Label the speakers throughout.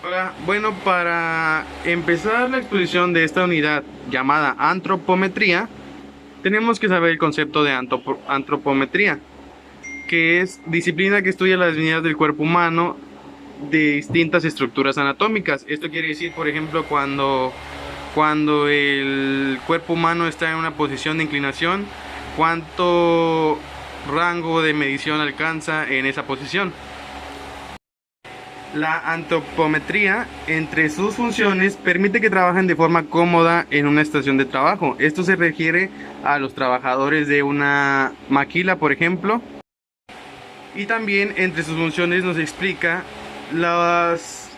Speaker 1: Hola, bueno, para empezar la exposición de esta unidad llamada antropometría, tenemos que saber el concepto de antropometría, que es disciplina que estudia las medidas del cuerpo humano de distintas estructuras anatómicas. Esto quiere decir, por ejemplo, cuando el cuerpo humano está en una posición de inclinación, cuánto rango de medición alcanza en esa posición. La antropometría, entre sus funciones, permite que trabajen de forma cómoda en una estación de trabajo. Esto se refiere a los trabajadores de una maquila, por ejemplo, y también entre sus funciones nos explica las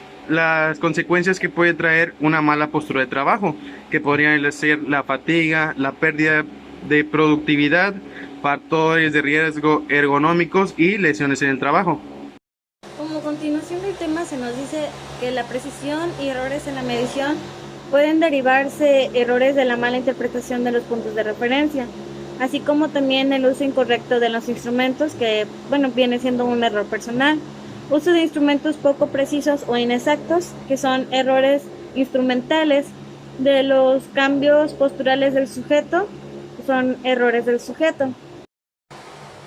Speaker 1: consecuencias que puede traer una mala postura de trabajo, que podrían ser la fatiga, la pérdida de productividad, factores de riesgo ergonómicos y lesiones en el trabajo.
Speaker 2: Como continuación del tema se nos dice que la precisión y errores en la medición pueden derivarse errores de la mala interpretación de los puntos de referencia, así como también el uso incorrecto de los instrumentos, que viene siendo un error personal, uso de instrumentos poco precisos o inexactos, que son errores instrumentales, de los cambios posturales del sujeto, son errores del sujeto.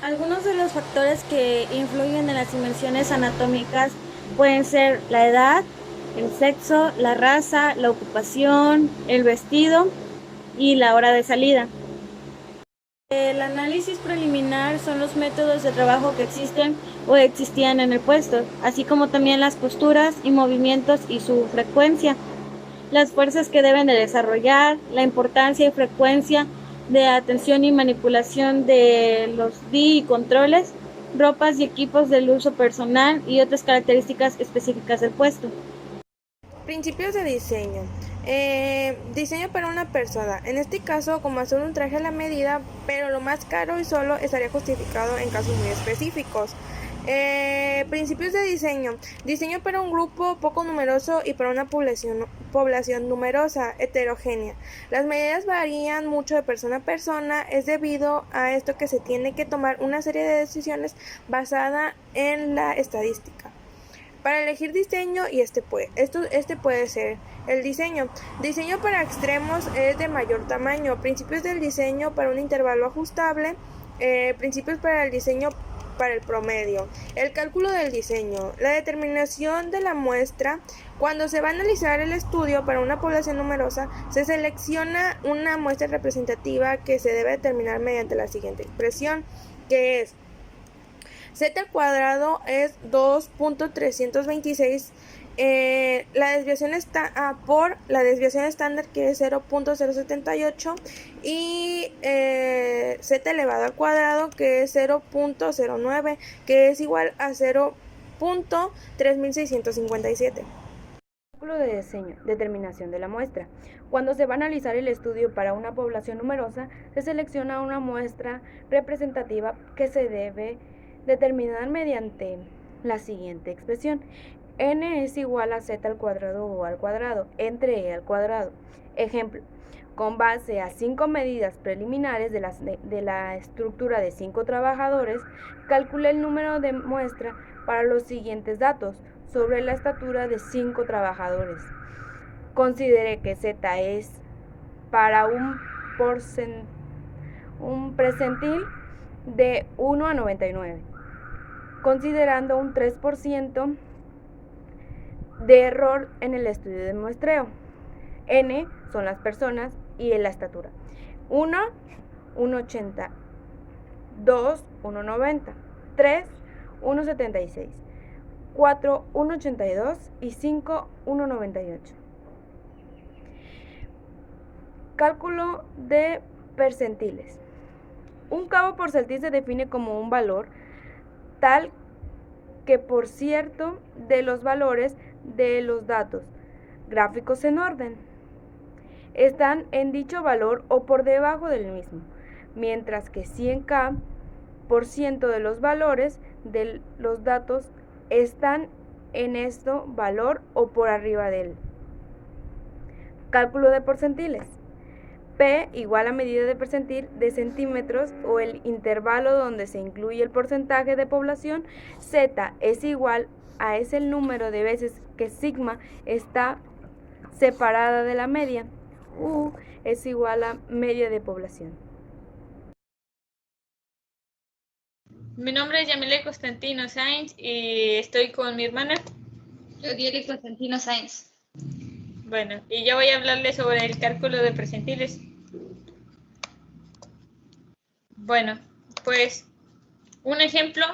Speaker 2: Algunos de los factores que influyen en las dimensiones anatómicas pueden ser la edad, el sexo, la raza, la ocupación, el vestido y la hora de salida. El análisis preliminar son los métodos de trabajo que existen o existían en el puesto, así como también las posturas y movimientos y su frecuencia, las fuerzas que deben de desarrollar, la importancia y frecuencia de atención y manipulación de los DI y controles, ropas y equipos del uso personal y otras características específicas del puesto.
Speaker 3: Principios de diseño. Diseño para una persona. En este caso, como hacer un traje a la medida, pero lo más caro y solo estaría justificado en casos muy específicos. Principios de diseño. Diseño para un grupo poco numeroso y para una población numerosa, heterogénea. Las medidas varían mucho de persona a persona. Es debido a esto que se tiene que tomar una serie de decisiones basada en la estadística. Para elegir diseño, y este puede ser el diseño. Diseño para extremos es de mayor tamaño. Principios del diseño para un intervalo ajustable. Principios para el diseño para el promedio. El cálculo del diseño. La determinación de la muestra. Cuando se va a analizar el estudio para una población numerosa, se selecciona una muestra representativa que se debe determinar mediante la siguiente expresión, que es z al cuadrado es 2.326, la desviación está por la desviación estándar, que es 0.078, y z elevado al cuadrado, que es 0.09, que es igual a 0.3657.
Speaker 4: Cálculo de diseño, determinación de la muestra. Cuando se va a analizar el estudio para una población numerosa, se selecciona una muestra representativa que se debe determinar mediante la siguiente expresión. N es igual a z al cuadrado o al cuadrado, entre e al cuadrado. Ejemplo, con base a 5 medidas preliminares de la estructura de 5 trabajadores, calcule el número de muestra para los siguientes datos sobre la estatura de 5 trabajadores. Considere que Z es para un percentil de 1 a 99, considerando un 3% de error en el estudio de muestreo. N son las personas y la estatura. 1, 1,80. 2, 1,90. 3, 1,76. 4, 1,82 y 5, 1,98. Cálculo de percentiles. Un cabo porcentil se define como un valor tal que por cierto de los valores de los datos gráficos en orden están en dicho valor o por debajo del mismo, mientras que 100K% de los valores de los datos están en este valor o por arriba de él. Cálculo de porcentiles. P igual a medida de percentil de centímetros o el intervalo donde se incluye el porcentaje de población. Z es igual a es el número de veces que sigma está separada de la media. U es igual a media de población.
Speaker 5: Mi nombre es Yamile Constantino Sainz y estoy con mi hermana.
Speaker 6: Yodieli Constantino Sainz.
Speaker 5: Bueno, y yo voy a hablarles sobre el cálculo de percentiles. Bueno, pues un ejemplo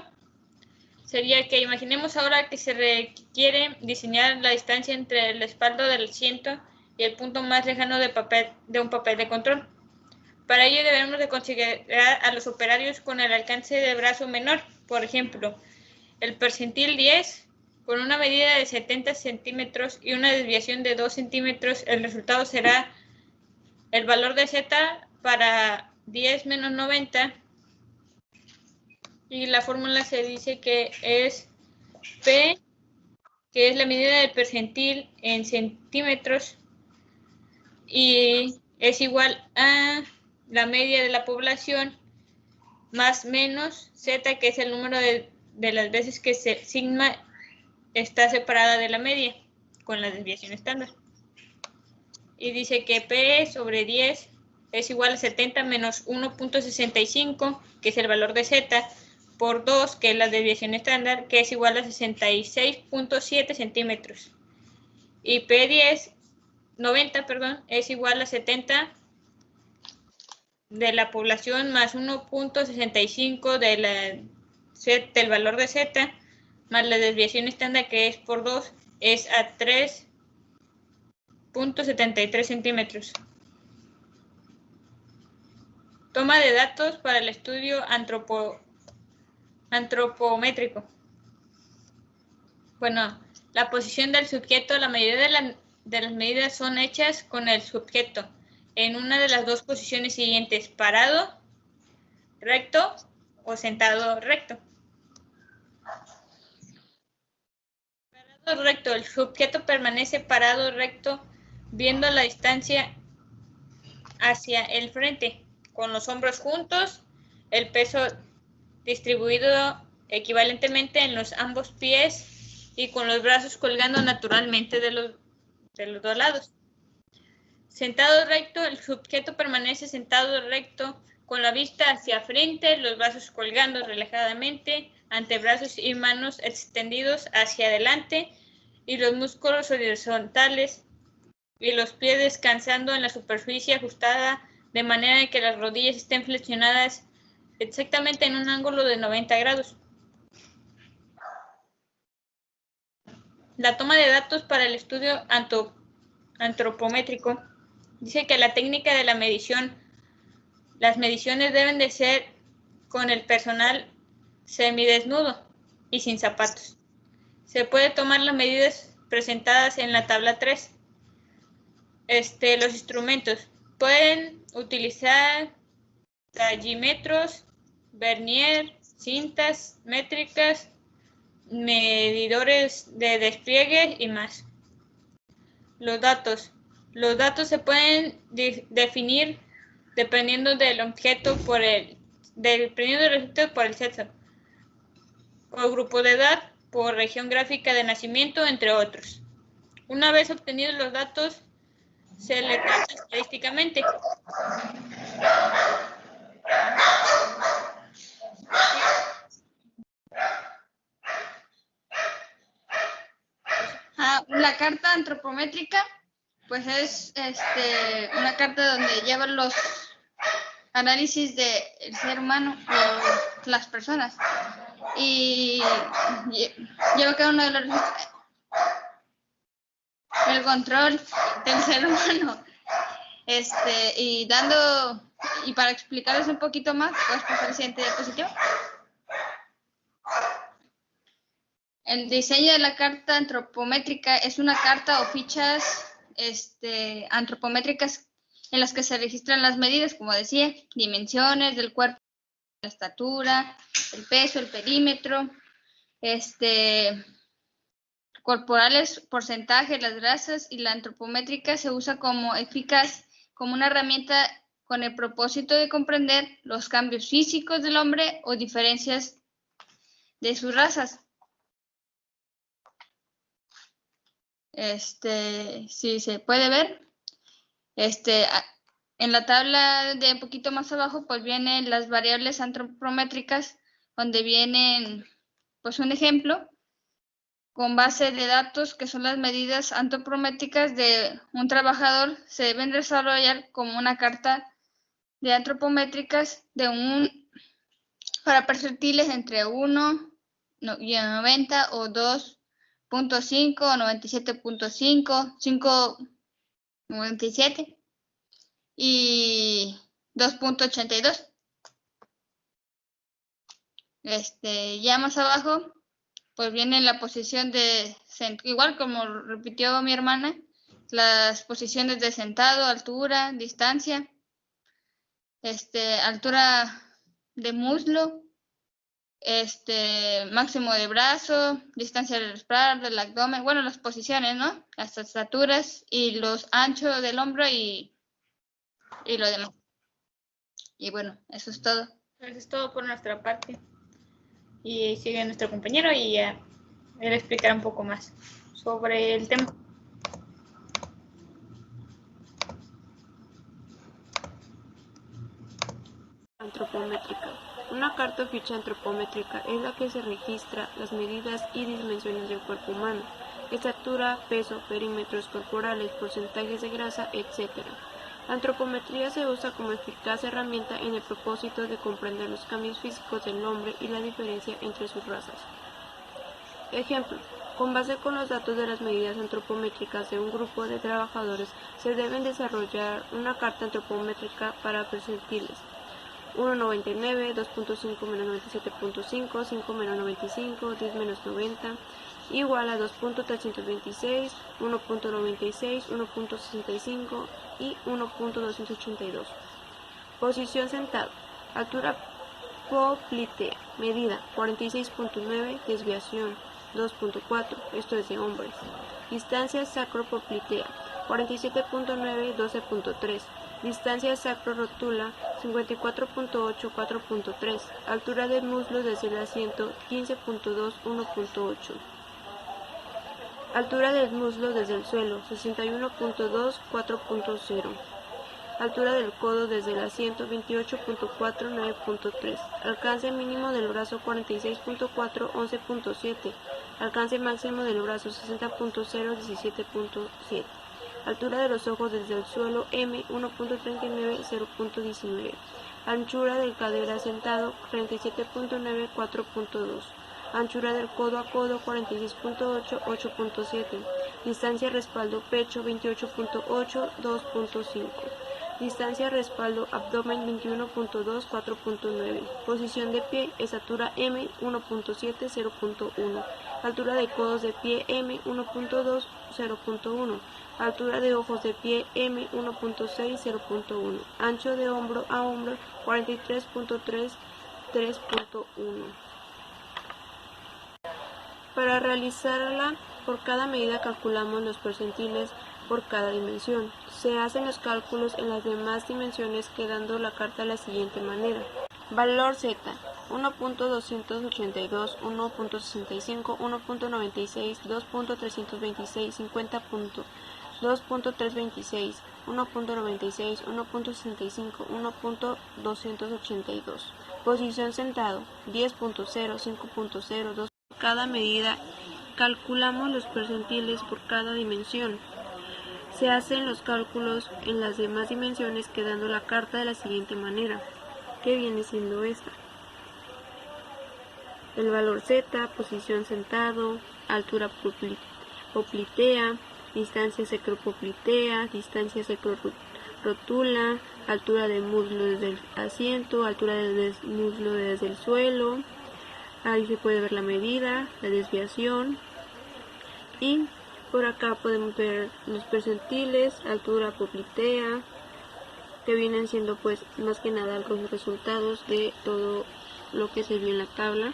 Speaker 5: sería que imaginemos ahora que se requiere diseñar la distancia entre el respaldo del asiento y el punto más lejano de un papel de control. Para ello debemos de considerar a los operarios con el alcance de brazo menor. Por ejemplo, el percentil 10 con una medida de 70 centímetros y una desviación de 2 centímetros. El resultado será el valor de Z para 10 menos 90. Y la fórmula se dice que es P, que es la medida del percentil en centímetros, y es igual a la media de la población más menos Z, que es el número de las veces que sigma está separada de la media con la desviación estándar. Y dice que P sobre 10 es igual a 70 menos 1.65, que es el valor de Z, por 2, que es la desviación estándar, que es igual a 66.7 centímetros. Y P10, 90, perdón, es igual a 70 de la población más 1.65 del valor de Z, más la desviación estándar, que es por 2, es a 3.73 centímetros. Toma de datos para el estudio antropométrico. Bueno, la posición del sujeto, la mayoría de las medidas son hechas con el sujeto en una de las dos posiciones siguientes: parado, recto o sentado recto. Parado recto, el sujeto permanece parado recto viendo la distancia hacia el frente, con los hombros juntos, el peso distribuido equivalentemente en los ambos pies y con los brazos colgando naturalmente de los dos lados. Sentado recto, el sujeto permanece sentado recto con la vista hacia frente, los brazos colgando relajadamente, antebrazos y manos extendidos hacia adelante y los músculos horizontales y los pies descansando en la superficie ajustada de manera que las rodillas estén flexionadas exactamente en un ángulo de 90 grados. La toma de datos para el estudio antropométrico dice que la técnica de la medición, las mediciones deben de ser con el personal semidesnudo y sin zapatos. Se puede tomar las medidas presentadas en la tabla 3. Los instrumentos pueden utilizar tallímetros, vernier, cintas métricas, medidores de despliegue y más. Los datos se pueden definir dependiendo del objeto por el sexo, por grupo de edad, por región gráfica de nacimiento, entre otros. Una vez obtenidos los datos, se le trata estadísticamente.
Speaker 6: La carta antropométrica, pues es una carta donde llevan los análisis del ser humano o las personas y lleva cada uno de los registros, el control del ser humano, y para explicarles un poquito más, puedes pasar al siguiente diapositiva. El diseño de la carta antropométrica es una carta o fichas antropométricas en las que se registran las medidas, como decía, dimensiones del cuerpo, la estatura, el peso, el perímetro, corporales, porcentaje, las grasas, y la antropométrica se usa como como una herramienta con el propósito de comprender los cambios físicos del hombre o diferencias de sus razas. Si se puede ver, en la tabla de un poquito más abajo, pues vienen las variables antropométricas, donde vienen, pues un ejemplo, con base de datos que son las medidas antropométricas de un trabajador, se deben desarrollar como una carta de antropométricas para percentiles entre 1 y 90 o 2.5 o 97.5, 5.97 y 2.82. Ya más abajo, pues viene la posición igual como repitió mi hermana, las posiciones de sentado, altura, distancia, altura de muslo, máximo de brazo, distancia del espalda, del abdomen, bueno, las posiciones, ¿no? Las estaturas y los anchos del hombro y lo demás. Y bueno, eso es todo.
Speaker 5: Eso es todo por nuestra parte. Y sigue nuestro compañero y él explicará un poco más sobre el tema.
Speaker 7: Antropométrica. Una carta o ficha antropométrica es la que se registra las medidas y dimensiones del cuerpo humano, estatura, peso, perímetros corporales, porcentajes de grasa, etc. La antropometría se usa como eficaz herramienta en el propósito de comprender los cambios físicos del hombre y la diferencia entre sus razas. Ejemplo: con base con los datos de las medidas antropométricas de un grupo de trabajadores, se deben desarrollar una carta antropométrica para percentiles 1,99, 2.5 menos 97.5, 5 menos 95, 10 menos 90, igual a 2.326, 1.96, 1.65 y 1.282. Posición sentado. Altura poplitea. Medida 46.9, desviación 2.4, esto es de hombres. Distancia sacropoplitea 47.9, 12.3. Distancia sacro-rótula 54.8, 4.3. Altura del muslo desde el asiento 15.2, 1.8. Altura del muslo desde el suelo 61.2, 4.0. Altura del codo desde el asiento 28.4, 9.3. Alcance mínimo del brazo 46.4, 11.7. Alcance máximo del brazo 60.0, 17.7. Altura de los ojos desde el suelo M 1.39, 0.19. Anchura del cadera sentado 37.9, 4.2. Anchura del codo a codo 46.8, 8.7. Distancia respaldo pecho 28.8, 2.5. Distancia respaldo abdomen 21.2, 4.9. Posición de pie, estatura M 1.7, 0.1. Altura de codos de pie M 1.2, 0.1. Altura de ojos de pie M 1.6, 0.1. Ancho de hombro a hombro 43.3, 3.1. Para realizarla, por cada medida calculamos los percentiles por cada dimensión. Se hacen los cálculos en las demás dimensiones, quedando la carta de la siguiente manera. Valor Z: 1.282, 1.65, 1.96, 2.326, 50 puntos, 2.326, 1.96, 1.65, 1.282. Posición sentado: 10.0, 5.0, 2. Cada medida calculamos los percentiles por cada dimensión. Se hacen los cálculos en las demás dimensiones, quedando la carta de la siguiente manera, que viene siendo esta. El valor Z, posición sentado, altura poplitea, distancia sacropoplitea, distancia sacro-rótula, altura del muslo desde el asiento, altura del muslo desde el suelo. Ahí se puede ver la medida, la desviación, y por acá podemos ver los percentiles, altura poplitea, que vienen siendo pues más que nada los resultados de todo lo que se vio en la tabla.